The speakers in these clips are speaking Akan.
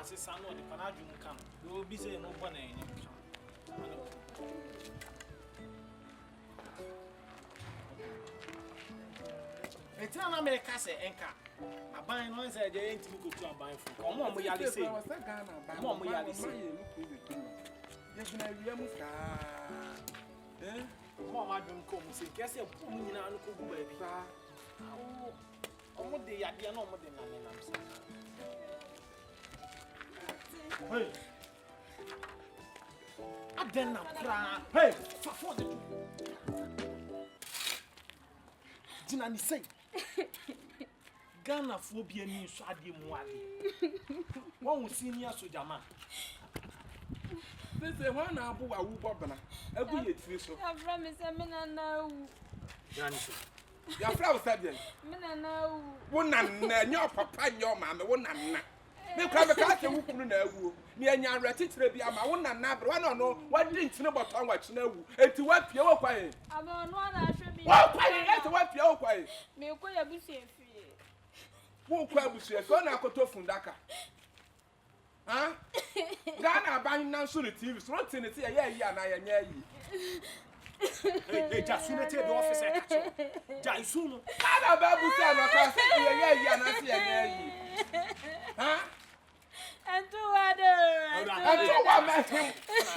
assist no the panaju kan. You will be saying no one any. It's an America say enka. Aban no say dey enti go to aban fu. Omo mo yale say. Omo mo yale say. Yegina wiam ka. Omo ma dum ko mo say kese po mo nyina no ko gu ba bi. Omo de yade na omo de nam say. Hey. Adenna kra. Hey, for the Dina ni say. Ghana phobia ni so ade mu ade. Won senior soldier man. Say when na abu wa wu bobana. Abu ye tiri so. Ya fra me say me na na wu. Dina ni say. Ya fra wo say bien. Me na na wu. Wo na na nyo papa nyo ma me wo na na. Me kwa me ka se wu kunu na awu. Me anya retitire bi ama wo na na bre wa no wa di ntine botan wa china awu. Enti wa pie wo kwae. Aba no na ahwe bi. Wa kwae enti wa pie wo kwae. Me ko ya busu efie. Wo kwa busu efie na akoto fundaka. Ha? Ghana ban nan so the TV. So what tin it ya yi ana ya nya yi. Hey, just soon the officer catch. Ja isu no. Ghana ba busu ana ka se ya yi ana se ya nya yi. Ha? Antu wado. Antu wa ma him.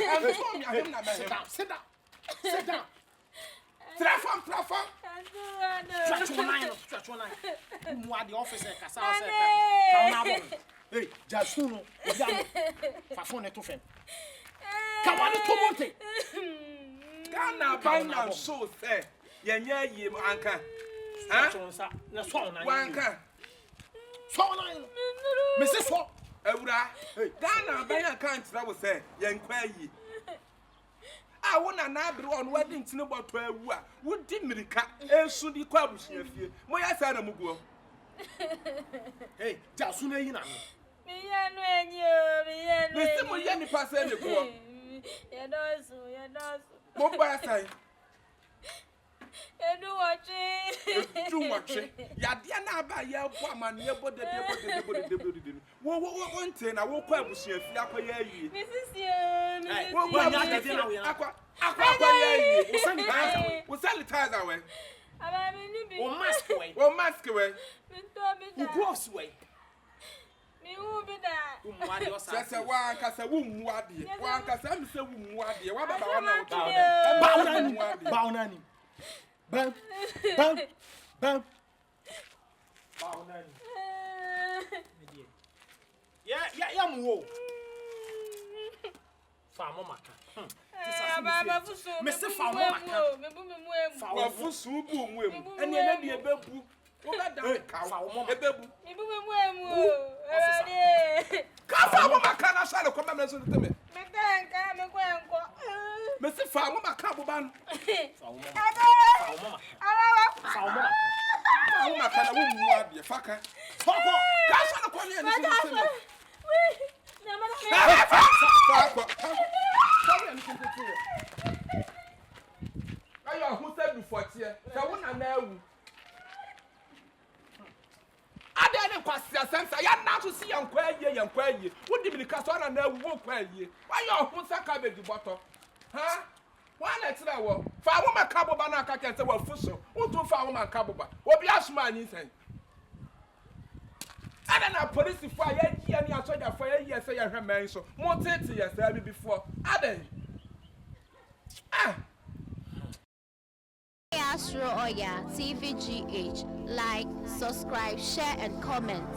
Antu mi ahim na ma him. Sit down. Sit down. Trafam. Antu wado. Stretch one line. Mo the officer kasa say ka na bo. Hey, just soon no. Fa phone to fem. Ka wa ni to monte. Ghana ban nan so say ya nya yi anka. Ha? Na so na. Wanka. So na. Me say so. Ewura. Ghana ban ya kan tira wo say ya nkwa yi. A wo na na abere on wedding tine boto awu a wo di mirika ensu di kwa abusia fie mo ya sa na muguo. Hey, just soon yi na. Me ya no enyi o, me ya no. Me se mo ya ni pase ne guo. Ya dosu. Mo ba sai. Edu watch. Ya dia na ba ya bo amane bo de. Wo nte na wo kwa abusia fie akwa ya yi. Mrs. Yo. Wo nya de na akwa ya yi. Wo sanitizer we. Aba me ni bi. O mask we. Me to bi da. Gloves we. Me wu bi da. Umwari osa. Sese wa ankasa wo mu ade. Wa ankasa mi se wo mu ade. Wa baba wa na wo Baunani. Bam. Baunani. Yeah, mo. Fa mo maka. Baba fusu. Me se fa mo maka. Me bu me mu emu. Wa fusu bu mu emu. Ene na de ebebu. Wo ba da ka wo ebebu. Me bu me mu emu. Ade. Ka fa mo maka na sha le ko ma so teme. Me kanka me kwenko. Me se fa mo maka bo ban. Fa mo maka. Fa mo maka na wo mu ade faka. Fako. Ka sha le ko ne ni so teme. Fako. Ayo hu se du fotie. Sa wo na na awu. Ada ne kwasi asensa ya na so si yankwa aye. Wo di mi ka so na na awu wo kwa aye. Ayo hu se cabbage bottle. Ha? Wa na tira wo. Fa wo maka boba na aka kente wa fuso. Wo tu fa wo maka boba. Obi asuma ani sen. Ada na police fo ya gia ni asoja fo ya yi se ya hwe man so. Mo tete ya sa bi before. Ada. Astro Oya TVGH. Like, subscribe, share, and comment.